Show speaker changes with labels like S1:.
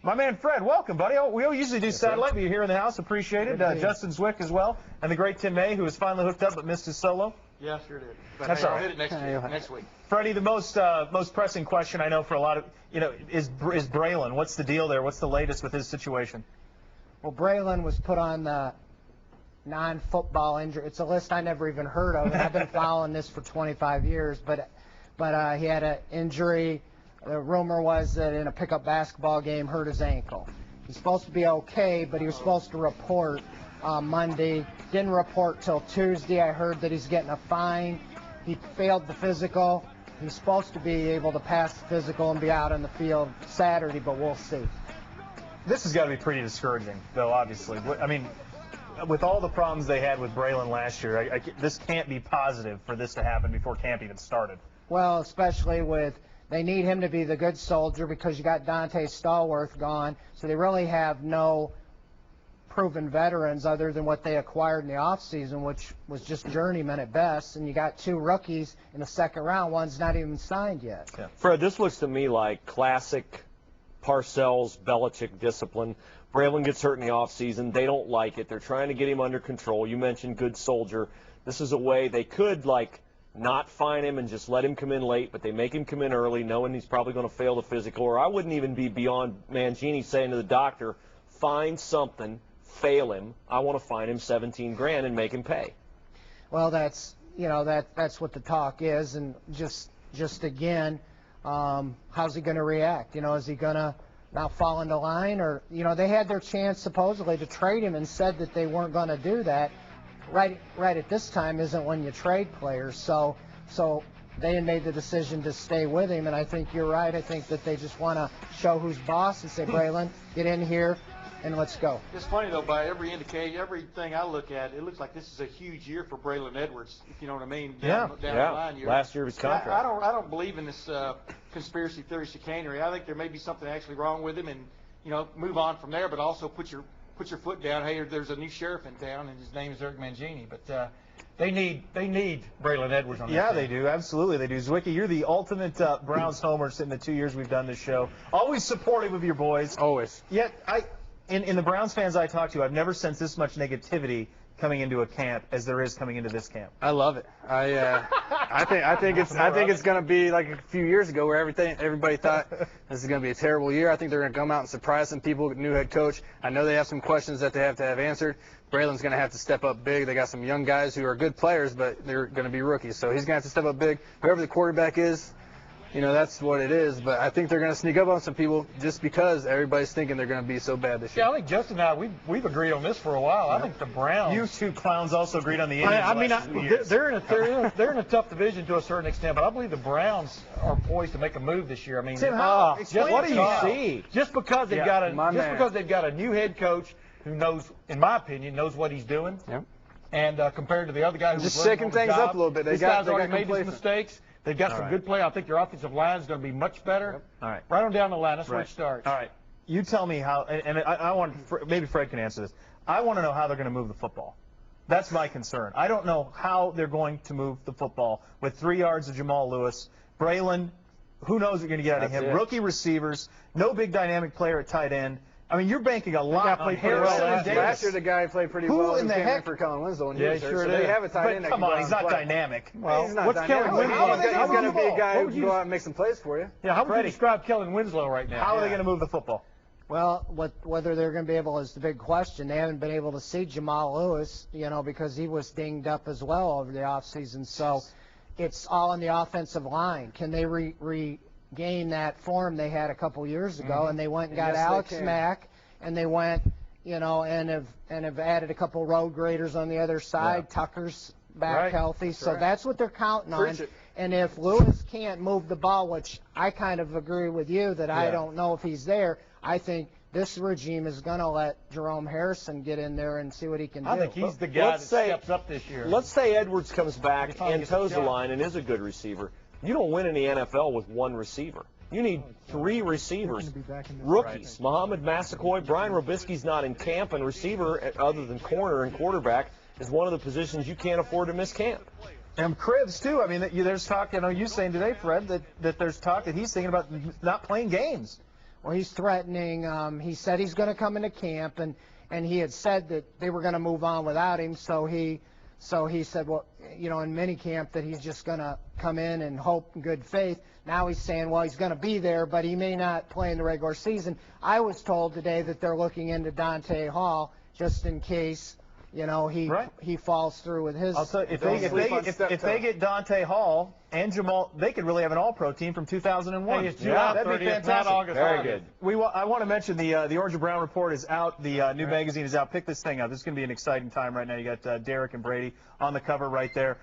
S1: My man Fred, welcome, buddy. We usually do satellite, but you're here in the house. Appreciate it. Justin Zwick as well, and the great Tim May, who has finally hooked up but missed his solo.
S2: Yeah, sure did. But
S1: That's all right.
S2: I'll hit it next week.
S1: Freddie, the most pressing question I know for a lot of, is Braylon. What's the deal there? What's the latest with his situation?
S3: Well, Braylon was put on the non-football injury. It's a list I never even heard of, and I've been following this for 25 years. But he had an injury. The rumor was that in a pickup basketball game hurt his ankle. He's supposed to be okay, but he was supposed to report Monday. Didn't report till Tuesday. I heard that he's getting a fine. He failed the physical. He's supposed to be able to pass the physical and be out on the field Saturday, but we'll see.
S1: This has got to be pretty discouraging, though, obviously. I mean, with all the problems they had with Braylon last year, this can't be positive for this to happen before camp even started.
S3: Well, especially with they need him to be the good soldier because you got Dante Stallworth gone, so they really have no proven veterans other than what they acquired in the offseason, which was just journeymen at best, and you got 2 rookies in the second round. One's not even signed yet.
S4: Yeah. Fred, this looks to me like classic Parcells, Belichick discipline. Braylon gets hurt in the offseason. They don't like it. They're trying to get him under control. You mentioned good soldier. This is a way they could, not fine him and just let him come in late, but they make him come in early knowing he's probably going to fail the physical. Or I wouldn't even be beyond Mangini saying to the doctor, find something, fail him. I want to fine him $17,000 and make him pay.
S3: Well, that's what the talk is, and just again, how's he going to react? Is he going to not fall into line, or they had their chance supposedly to trade him and said that they weren't going to do that. Right at this time isn't when you trade players, so they made the decision to stay with him, and I think you're right. I think that they just want to show who's boss and say, Braylon, get in here and let's go.
S2: It's funny though, by every indication, everything I look at, it looks like this is a huge year for Braylon Edwards. If you know what I mean? Down the line.
S4: Last year of his contract.
S2: I don't believe in this conspiracy theory chicanery. I think there may be something actually wrong with him, and move on from there, but also put your foot down. Hey, there's a new sheriff in town, and his name is Eric Mangini. But they need Braylon Edwards on that.
S1: Yeah, they do. Absolutely, they do. Zwicky, you're the ultimate Browns homer in the 2 years we've done this show. Always supportive of your boys.
S4: Always.
S1: Yet, in the Browns fans I talk to, I've never sensed this much negativity coming into a camp as there is coming into this camp.
S5: I love it. I think it's going to be like a few years ago where everybody thought this is going to be a terrible year. I think they're going to come out and surprise some people. New head coach. I know they have some questions that they have to have answered. Braylon's going to have to step up big. They got some young guys who are good players, but they're going to be rookies. So he's going to have to step up big. Whoever the quarterback is, that's what it is. But I think they're going to sneak up on some people just because everybody's thinking they're going to be so bad this year.
S2: Yeah, I think Justin and I, we've agreed on this for a while. I think the Browns.
S1: You 2 clowns also agreed on the Indians.
S2: They're in a tough division to a certain extent, but I believe the Browns are poised to make a move this year. I mean,
S1: Tim, what do you see?
S2: Just because they've got a new head coach who knows, in my opinion, knows what he's doing.
S5: Yep.
S2: And compared to the other guy who's
S5: just shaking things up a little bit.
S2: These guys already made these mistakes. They've got some good play. I think their offensive line is going to be much better.
S1: Yep. All right.
S2: Right on down the line. That's where it starts.
S1: All right. You tell me how, and I want, maybe Fred can answer this. I want to know how they're going to move the football. That's my concern. I don't know how they're going to move the football with 3 yards of Jamal Lewis. Braylon, who knows what you're going to get out of him. Rookie receivers, no big dynamic player at tight end. I mean, you're banking a lot on Harrison and Davis.
S5: Last year, the guy played pretty well.
S1: Who in the heck?
S5: For Kellen Winslow, and
S2: yeah, sure
S5: so they have a tight end.
S1: Come on, he's not dynamic.
S5: Well, he's not
S2: what's
S5: dynamic.
S2: Kellen Winslow?
S5: He's going to be a guy who can go out and make some plays for you.
S2: Yeah, how would you describe Kellen Winslow right now?
S1: How are they going to move the football?
S3: Well, whether they're going to be able is the big question. They haven't been able to see Jamal Lewis, because he was dinged up as well over the offseason. So it's all on the offensive line. Can they regain that form they had a couple years ago? And they went and got Alex Mack. And they went, and have added a couple road graders on the other side. Yeah. Tucker's back healthy. So that's what they're counting on. And if Lewis can't move the ball, which I kind of agree with you that I don't know if he's there, I think this regime is going to let Jerome Harrison get in there and see what he can do.
S2: I think he's the guy that steps up this year.
S4: Let's say Edwards comes back and toes the line and is a good receiver. You don't win in the NFL with 1 receiver. You need 3 receivers, rookies. Muhammad Massaquoi, Brian Robisky's not in camp, and receiver, other than corner and quarterback, is one of the positions you can't afford to miss camp.
S1: And Cribbs, too. I mean, there's talk, you saying today, Fred, that there's talk that he's thinking about not playing games.
S3: Well, he's threatening. He said he's going to come into camp, and he had said that they were going to move on without him. So he said, well, in minicamp that he's just going to come in and hope in good faith. Now he's saying, well, he's going to be there, but he may not play in the regular season. I was told today that they're looking into Dante Hall just in case, he falls through with his.
S1: I'll tell you, if they get Dante Hall and Jamal, they could really have an All-Pro team from 2001.
S2: Hey, it's July
S1: that'd
S2: 30th,
S1: be
S2: not
S1: fantastic.
S2: August
S4: Very
S2: 30th.
S4: good.
S1: I want to mention the Orange and Brown report is out. The new magazine is out. Pick this thing up. This is going to be an exciting time right now. You got Derek and Brady on the cover right there.